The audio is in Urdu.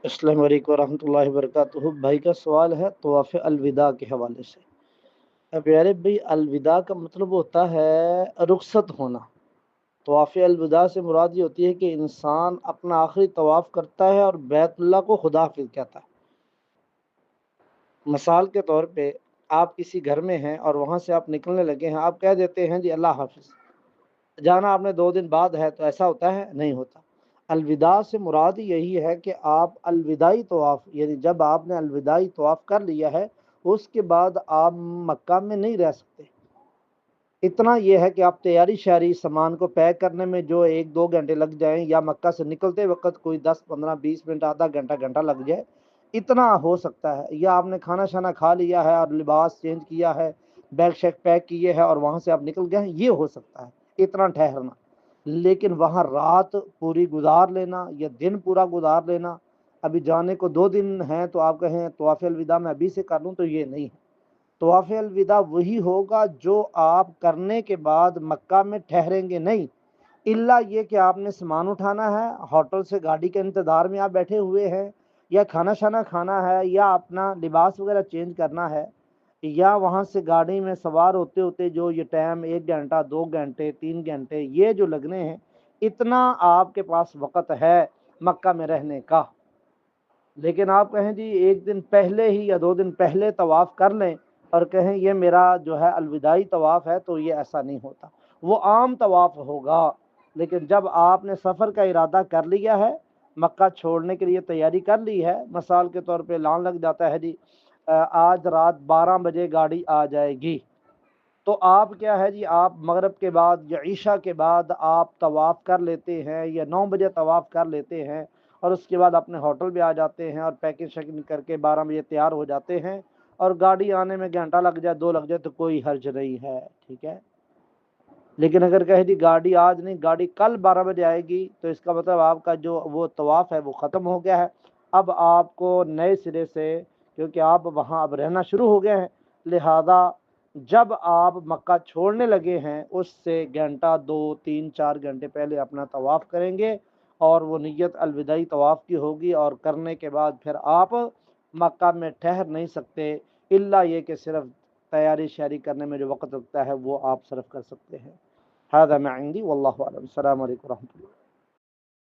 السلام علیکم ورحمۃ اللہ وبرکاتہ۔ بھائی کا سوال ہے طواف الوداع کے حوالے سے۔ پیارے بھائی، الوداع کا مطلب ہوتا ہے رخصت ہونا۔ طواف الوداع سے مراد یہ ہوتی ہے کہ انسان اپنا آخری طواف کرتا ہے اور بیت اللہ کو خدا حافظ کہتا ہے۔ مثال کے طور پہ آپ کسی گھر میں ہیں اور وہاں سے آپ نکلنے لگے ہیں، آپ کہہ دیتے ہیں جی اللہ حافظ، جانا آپ نے 2 دن بعد ہے، تو ایسا ہوتا ہے؟ نہیں ہوتا۔ الوداع سے مراد یہی ہے کہ آپ الوداعی طواف، یعنی جب آپ نے الوداعی طواف کر لیا ہے اس کے بعد آپ مکہ میں نہیں رہ سکتے۔ اتنا یہ ہے کہ آپ تیاری شیاری سامان کو پیک کرنے میں جو 1-2 گھنٹے لگ جائیں، یا مکہ سے نکلتے وقت کوئی 10-15-20 منٹ، آدھا گھنٹہ گھنٹہ لگ جائے، اتنا ہو سکتا ہے۔ یا آپ نے کھانا شانا کھا لیا ہے اور لباس چینج کیا ہے، بیگ شیک پیک کیے ہے اور وہاں سے آپ نکل گئے ہیں، یہ ہو سکتا ہے اتنا ٹھہرنا۔ لیکن وہاں رات پوری گزار لینا یا دن پورا گزار لینا، ابھی جانے کو 2 دن ہیں تو آپ کہیں طواف الوداع میں ابھی سے کر لوں، تو یہ نہیں ہے۔ طواف الوداع وہی ہوگا جو آپ کرنے کے بعد مکہ میں ٹھہریں گے نہیں، الا یہ کہ آپ نے سامان اٹھانا ہے، ہوٹل سے گاڑی کے انتظار میں آپ بیٹھے ہوئے ہیں، یا کھانا شانا کھانا ہے، یا اپنا لباس وغیرہ چینج کرنا ہے، یا وہاں سے گاڑی میں سوار ہوتے ہوتے جو یہ ٹائم 1 گھنٹہ 2 گھنٹے 3 گھنٹے یہ جو لگنے ہیں، اتنا آپ کے پاس وقت ہے مکہ میں رہنے کا۔ لیکن آپ کہیں جی 1 دن پہلے ہی یا 2 دن پہلے طواف کر لیں اور کہیں یہ میرا جو ہے الوداعی طواف ہے، تو یہ ایسا نہیں ہوتا، وہ عام طواف ہوگا۔ لیکن جب آپ نے سفر کا ارادہ کر لیا ہے، مکہ چھوڑنے کے لیے تیاری کر لی ہے، مثال کے طور پہ اعلان لگ جاتا ہے جی آج رات 12 بجے گاڑی آ جائے گی، تو آپ کیا ہے جی آپ مغرب کے بعد یا عشاء کے بعد آپ طواف کر لیتے ہیں، یا 9 بجے طواف کر لیتے ہیں، اور اس کے بعد اپنے ہوٹل بھی آ جاتے ہیں اور پیکنگ شیکنگ کر کے 12 بجے تیار ہو جاتے ہیں، اور گاڑی آنے میں گھنٹہ لگ جائے 2 لگ جائے تو کوئی حرج نہیں ہے، ٹھیک ہے۔ لیکن اگر کہے جی گاڑی آج نہیں، گاڑی کل 12 بجے آئے گی، تو اس کا مطلب آپ کا جو وہ طواف ہے وہ ختم ہو گیا ہے۔ اب آپ کو نئے سرے سے، کیونکہ آپ وہاں اب رہنا شروع ہو گئے ہیں، لہذا جب آپ مکہ چھوڑنے لگے ہیں اس سے گھنٹہ 2-3-4 گھنٹے پہلے اپنا طواف کریں گے، اور وہ نیت الوداعی طواف کی ہوگی، اور کرنے کے بعد پھر آپ مکہ میں ٹھہر نہیں سکتے، الا یہ کہ صرف تیاری شیاری کرنے میں جو وقت لگتا ہے وہ آپ صرف کر سکتے ہیں۔ هذا ما عندي والله اعلم۔ السلام علیکم ورحمۃ اللہ۔